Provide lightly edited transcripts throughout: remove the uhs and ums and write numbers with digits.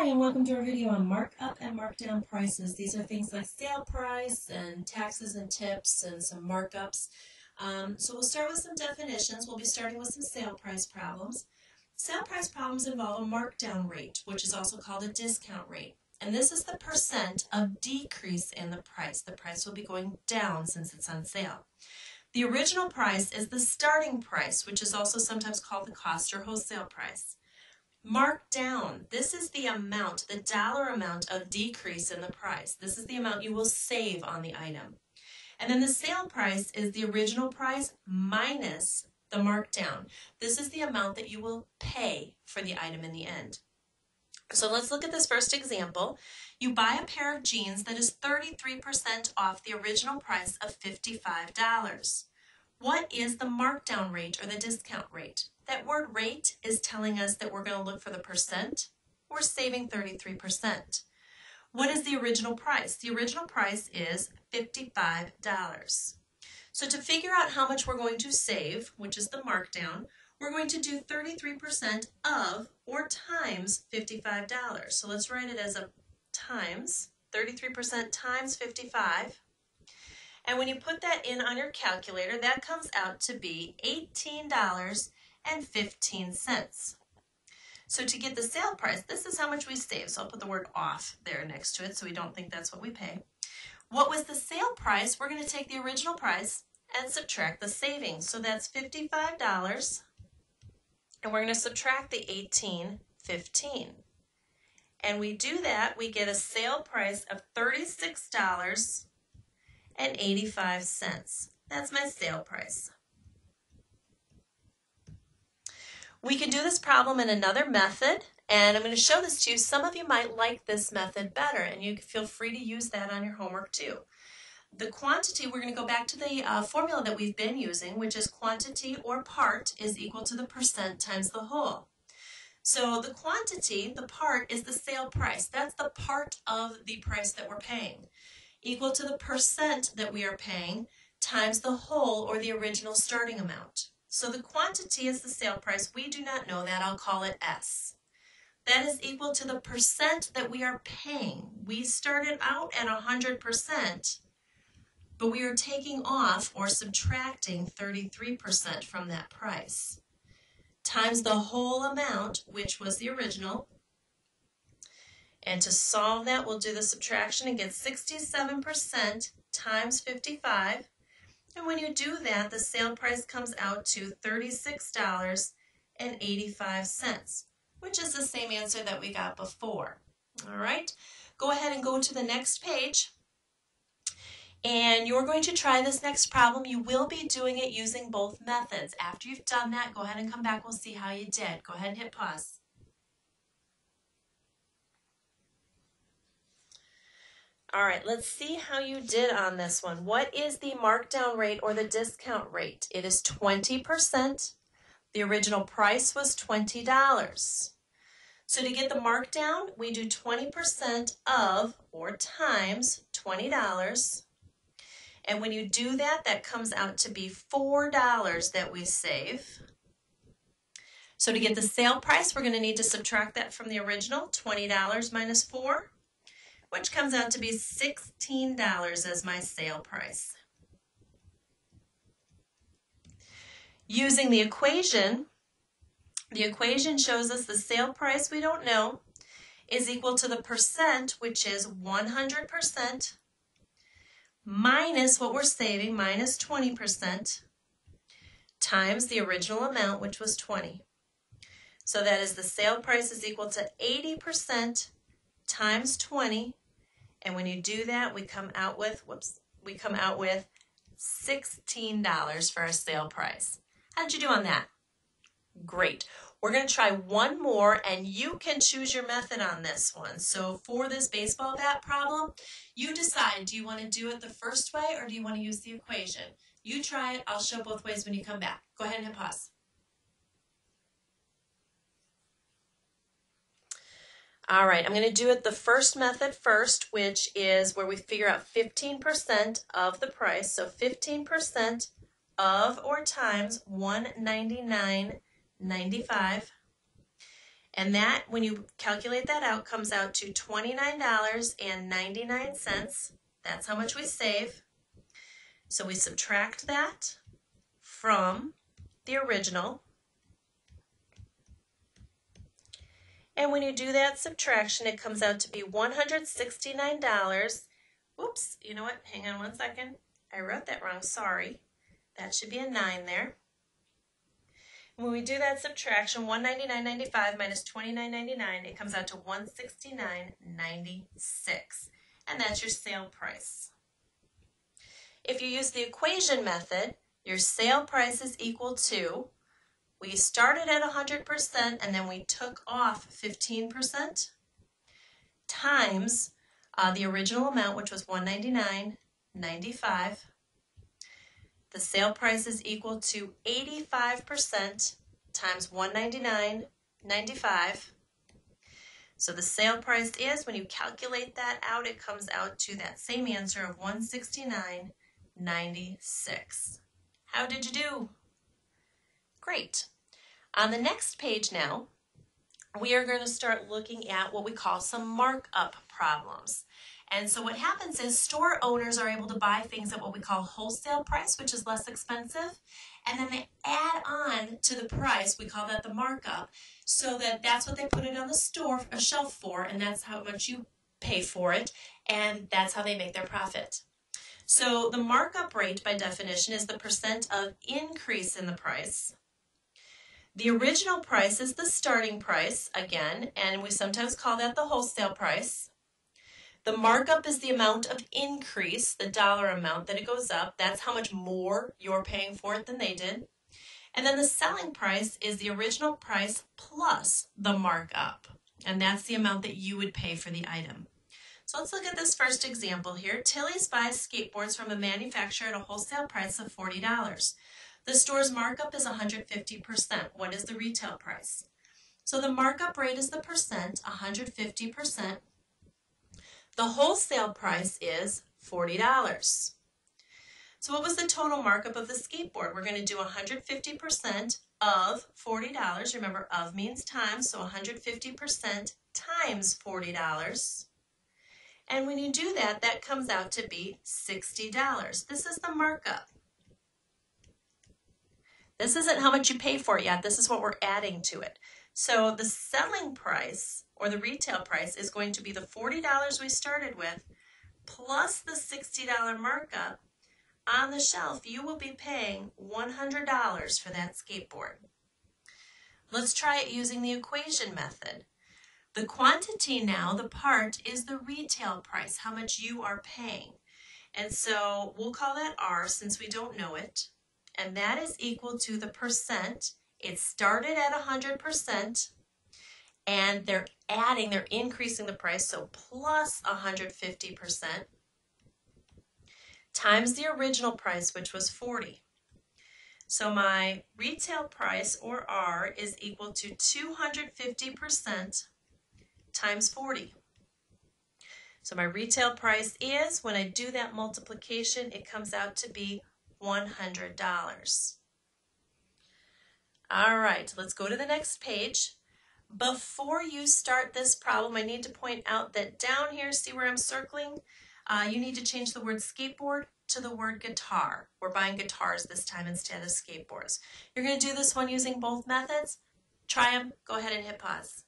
Hi, and welcome to our video on markup and markdown prices. These are things like sale price and taxes and tips and some markups. So we'll start with some definitions. We'll be starting with some sale price problems. Sale price problems involve a markdown rate, which is also called a discount rate. And this is the percent of decrease in the price. The price will be going down since it's on sale. The original price is the starting price, which is also sometimes called the cost or wholesale price. Markdown, this is the amount, the dollar amount of decrease in the price. This is the amount you will save on the item. And then the sale price is the original price minus the markdown. This is the amount that you will pay for the item in the end. So let's look at this first example. You buy a pair of jeans that is 33% off the original price of $55. What is the markdown rate or the discount rate? That word rate is telling us that we're going to look for the percent. We're saving 33%. What is the original price? The original price is $55. So to figure out how much we're going to save, which is the markdown, we're going to do 33% of or times $55. So let's write it as a times, 33% times 55. And when you put that in on your calculator, that comes out to be $18.15. So to get the sale price, this is how much we save. So I'll put the word off there next to it so we don't think that's what we pay. What was the sale price? We're going to take the original price and subtract the savings. So that's $55. And we're going to subtract the $18.15. And we do that, we get a sale price of $36.85. That's my sale price. We can do this problem in another method, and I'm going to show this to you. Some of you might like this method better, and you feel free to use that on your homework too. The quantity, we're going to go back to the formula that we've been using, which is quantity or part is equal to the percent times the whole. So the quantity, the part, is the sale price. That's the part of the price that we're paying, equal to the percent that we are paying times the whole or the original starting amount. So the quantity is the sale price. We do not know that. I'll call it S. That is equal to the percent that we are paying. We started out at 100%, but we are taking off or subtracting 33% from that price, times the whole amount, which was the original. And to solve that, we'll do the subtraction and get 67% times 55. And when you do that, the sale price comes out to $36.85, which is the same answer that we got before. All right, go ahead and go to the next page. And you're going to try this next problem. You will be doing it using both methods. After you've done that, go ahead and come back. We'll see how you did. Go ahead and hit pause. All right, let's see how you did on this one. What is the markdown rate or the discount rate? It is 20%. The original price was $20. So to get the markdown, we do 20% of or times $20. And when you do that, that comes out to be $4 that we save. So to get the sale price, we're going to need to subtract that from the original, $20 minus 4. Which comes out to be $16 as my sale price. Using the equation shows us the sale price we don't know is equal to the percent, which is 100%, minus what we're saving, minus 20%, times the original amount, which was 20. So that is the sale price is equal to 80% times 20, and when you do that, we come out with, $16 for our sale price. How did you do on that? Great. We're going to try one more, and you can choose your method on this one. So for this baseball bat problem, you decide, do you want to do it the first way or do you want to use the equation? You try it. I'll show both ways when you come back. Go ahead and hit pause. All right, I'm going to do it the first method first, which is where we figure out 15% of the price. So 15% of or times $199.95. And that, when you calculate that out, comes out to $29.99. That's how much we save. So we subtract that from the original. And when you do that subtraction, it comes out to be $169. Oops, you know what? Hang on one second. I wrote that wrong, sorry. That should be a 9 there. When we do that subtraction, $199.95 minus $29.99, it comes out to $169.96. And that's your sale price. If you use the equation method, your sale price is equal to, we started at 100% and then we took off 15% times the original amount, which was $199.95. The sale price is equal to 85% times $199.95. So the sale price is, when you calculate that out, it comes out to that same answer of $169.96. How did you do? Great. On the next page now, we are going to start looking at what we call some markup problems. And so what happens is store owners are able to buy things at what we call wholesale price, which is less expensive, and then they add on to the price, we call that the markup, so that's what they put it on the store, a shelf for, and that's how much you pay for it, and that's how they make their profit. So the markup rate, by definition, is the percent of increase in the price. The original price is the starting price, again, and we sometimes call that the wholesale price. The markup is the amount of increase, the dollar amount that it goes up. That's how much more you're paying for it than they did. And then the selling price is the original price plus the markup. And that's the amount that you would pay for the item. So let's look at this first example here. Tilly's buys skateboards from a manufacturer at a wholesale price of $40. The store's markup is 150%. What is the retail price? So the markup rate is the percent, 150%. The wholesale price is $40. So what was the total markup of the skateboard? We're going to do 150% of $40. Remember, of means times, so 150% times $40. And when you do that, that comes out to be $60. This is the markup. This isn't how much you pay for it yet. This is what we're adding to it. So the selling price, or the retail price, is going to be the $40 we started with plus the $60 markup. On the shelf, you will be paying $100 for that skateboard. Let's try it using the equation method. The quantity now, the part, is the retail price, how much you are paying. And so we'll call that R since we don't know it. And that is equal to the percent. It started at 100%. And they're increasing the price, so plus 150%, times the original price, which was 40. So my retail price, or R, is equal to 250% times 40. So my retail price is, when I do that multiplication, it comes out to be $100. All right, let's go to the next page. Before you start this problem, I need to point out that down here, see where I'm circling? You need to change the word skateboard to the word guitar. We're buying guitars this time instead of skateboards. You're going to do this one using both methods. Try them. Go ahead and hit pause.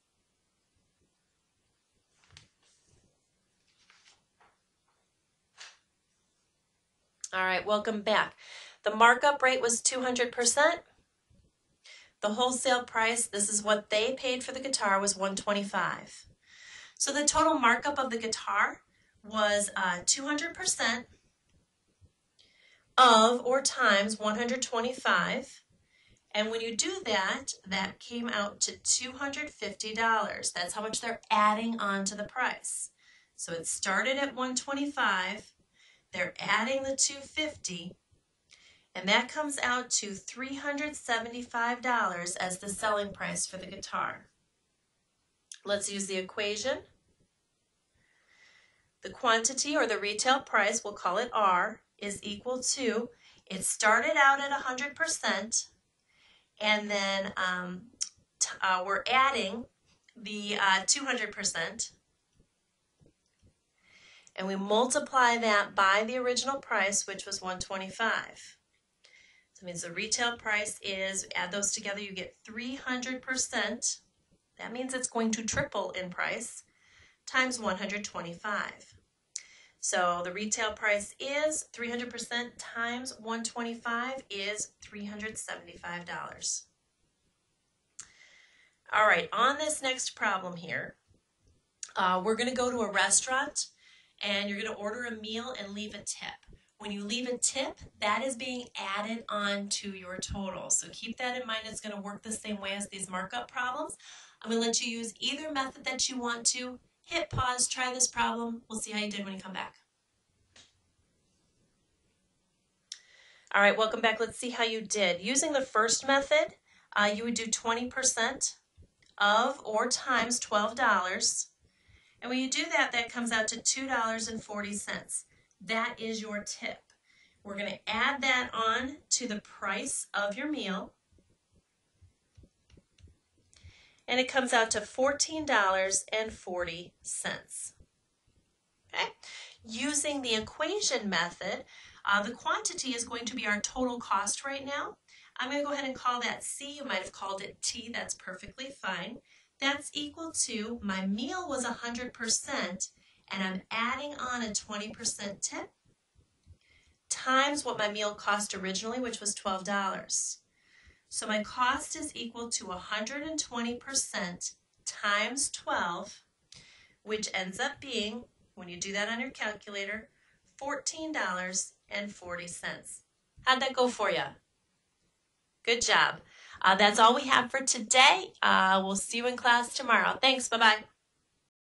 All right, welcome back. The markup rate was 200%. The wholesale price, this is what they paid for the guitar, was $125. So the total markup of the guitar was 200% of or times 125. And when you do that, that came out to $250. That's how much they're adding on to the price. So it started at $125. They're adding the $250. And that comes out to $375 as the selling price for the guitar. Let's use the equation. The quantity, or the retail price, we'll call it R, is equal to, it started out at 100%, and then we're adding the 200%, and we multiply that by the original price, which was $125. So it means the retail price is, add those together, you get 300%. That means it's going to triple in price, times 125. So the retail price is 300% times 125 is $375. All right, on this next problem here, we're going to go to a restaurant and you're going to order a meal and leave a tip. When you leave a tip, that is being added on to your total. So keep that in mind. It's going to work the same way as these markup problems. I'm going to let you use either method that you want to. Hit pause, try this problem. We'll see how you did when you come back. All right, welcome back. Let's see how you did. Using the first method, you would do 20% of or times $12. And when you do that, that comes out to $2.40. That is your tip. We're going to add that on to the price of your meal. And it comes out to $14.40. Okay? Using the equation method, the quantity is going to be our total cost right now. I'm going to go ahead and call that C. You might have called it T. That's perfectly fine. That's equal to my meal was 100%, and I'm adding on a 20% tip times what my meal cost originally, which was $12. So my cost is equal to 120% times 12, which ends up being, when you do that on your calculator, $14.40. How'd that go for you? Good job. That's all we have for today. We'll see you in class tomorrow. Thanks. Bye-bye.